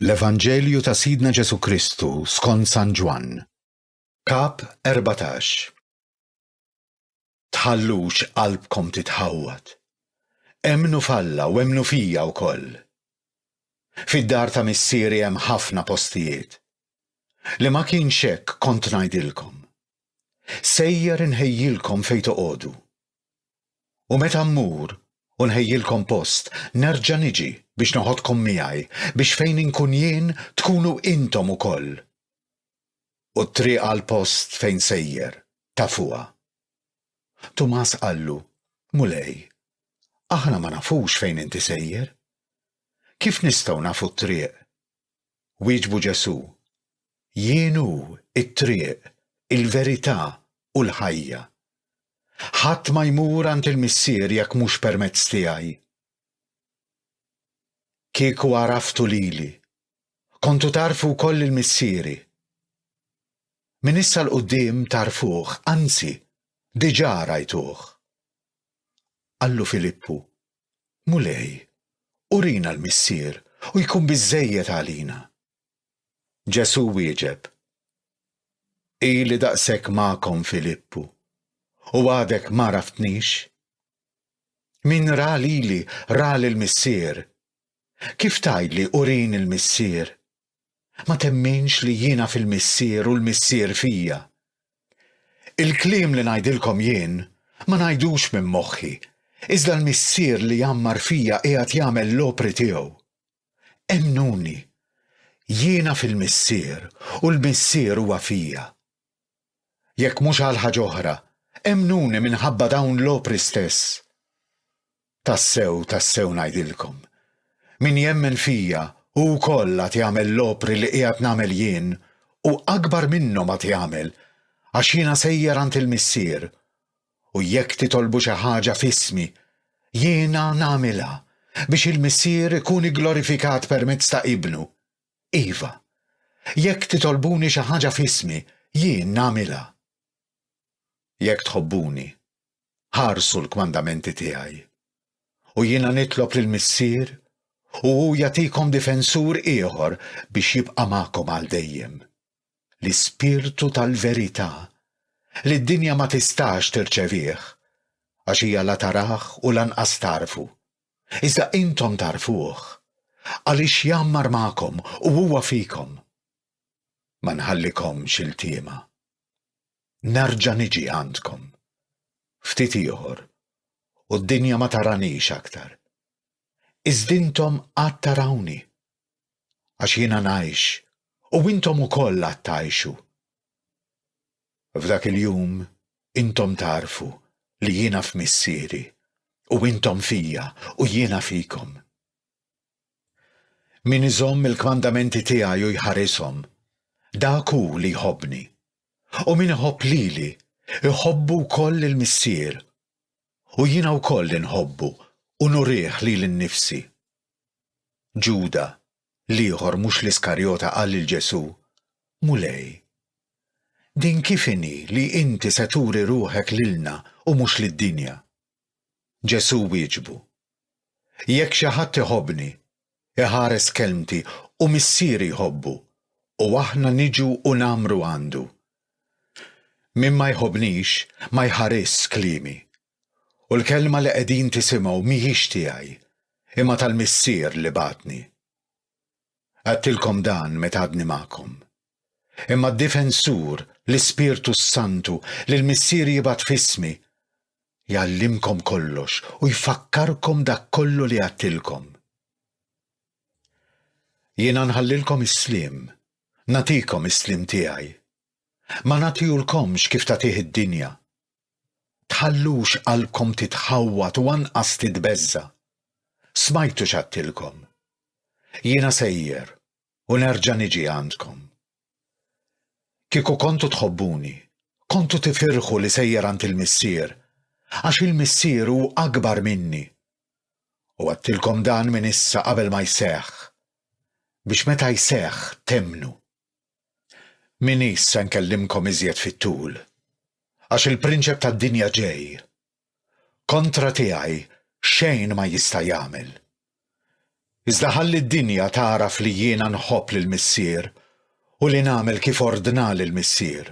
L-Evanġelju ta' Sidna Ġesu Kristu skont San Ġwan. Kap 14. Tħallux qalbkom titħawwad. Emnu f'Alla u emnu fija wkoll. Fid-dar ta' missieri hemm ħafna postijiet. Li ma kienx hekk kont ngħidilkom. Sejjer inħejjilkom fejn toqgħodu. U meta mmur u nħejjilkom post, nerġa' niġi biex noħodkom miegħi, biex fejn inkun jien tkunu intom ukoll. U t-triq għall-post fejn sejjer tafuha. Tumas qallu, Mulej, aħna ma nafux fejn inti sejjer. Kif nistgħu nafu t-triq? Wieġbu Ġesu, jien hu it-triq, il-verità u l-ħajja. Ħadd ma jmur għand il-missier jekk mhux permezz tiegħi. Kieku għaraftu lili, kontu tarfu wkoll il-missieri. Min issa l-qudiem tarfuh, anzi, diġà rajtuh. Qallu Filippu, Mulej, urina l-missier u jkun biżżejjed għalina. Ġesu wieġeb, ili daqshekk magħkom Filippu, u għadek ma raftnix? Min ra lili ra l-missier. Kif tgħidli urin il-missier? Ma temminx li jiena fil-missier u l-missier fija. Il-kliem li ngħidilkom jien ma ngħidux minn moħħi, iżda l-missier li jammar fija qiegħed jagħmel l-opri tiegħu. Emnuni, jiena fil-missier u l-missier huwa fija. Jekk mhux għal ħaġa oħra, emnuni minħabba dawn l-opri stess. Tassew ngħidilkom. Min jemmen fija u wkoll qed jagħmel l-opri li qiegħed nagħmel jien u akbar minnhom qed jagħmel għax jiena sejjer għand il-missier u jekk titolbu xi ħaġa f'ismi jiena nagħmilha biex il-missier ikun glorifikat permezz ta' ibnu. Iva, jekk titolbuni xi ħaġa f'ismi jien nagħmilha. Jekk tħobbuni, ħarsu l-kmandamenti tiegħi. U jiena nitlob lill-missier u hu jagħtikom difensur ieħor biex jibqa' magħkom għal dejjem. L-Ispirtu tal-verità li d-dinja ma tistax tirċevih għax hija la tarah u lanqas tarfu. Iżda intom tarfuh għaliex jammar magħkom u huwa fikom. Ma nħallikomx il-tiema. Nerġa' niġi għandkom. Ftit ieħor u d-dinja ma taranix aktar. Iżda intom għad tarawni għax jiena ngħix u intom ukoll għad tgħixu. F'dak il-jum intom tarfu li jiena f'missieri u intom fija u jiena fikom. Min iżomm il-kmandamenti tiegħi u jħarishom, dak hu li jħobbni. U min iħobb lili, iħobbu wkoll il-missier. U jiena wkoll inħobbu u nurih lili nnifsi. Ġuda, l-ieħor mhux l-Iskarjota qal lil Ġesu, Mulej, din kif inhi li inti se turi ruħek lilna u mhux lid-dinja? Ġesu wieġbu, jekk xi ħadd iħobbni, iħares kelmti u missieri jħobbu u aħna niġu u nagħmru għandu. Min ma jħobbnix ma jħares kliemi. U l-kelma li qegħdin tisimgħu mhijiex tiegħi, imma tal-missier li bagħatni. Għedtilkom dan meta għadni magħkom. Imma d-difensur, l-Ispirtu Santu li l-missier jibgħat f'ismi, jgħallimkom kollox u jfakkarkom dak kollu li għedtilkom. Jiena nħallilkom is-sliem, nagħtikom is-sliem tiegħi. Ma nagħtihulkomx kif tagħtih id-dinja. Tħallux qalbkom titħawwad u anqas titbeżza. Smajtu x'għadtilkom. Jiena sejjer u nerġa' niġi għandkom. Kieku kontu tħobbuni, kontu tifirħu li sejjer għand il-missier, għax il-missier hu akbar minni. U għadtilkom dan minn issa qabel ma jseħħ, biex meta jseħħ temnu. Min issa nkellimkom iżjed fit-tul, għax il-prinċep tad-dinja ġej. Kontra tiegħi xejn ma jista' jagħmel. Iżda ħalli d-dinja taraf li jiena nħobb lill-Missier u li nagħmel kif ordnali l-Missier.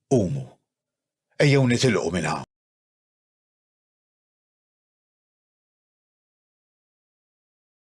Qumu, ejjew nitilqu minn hawn.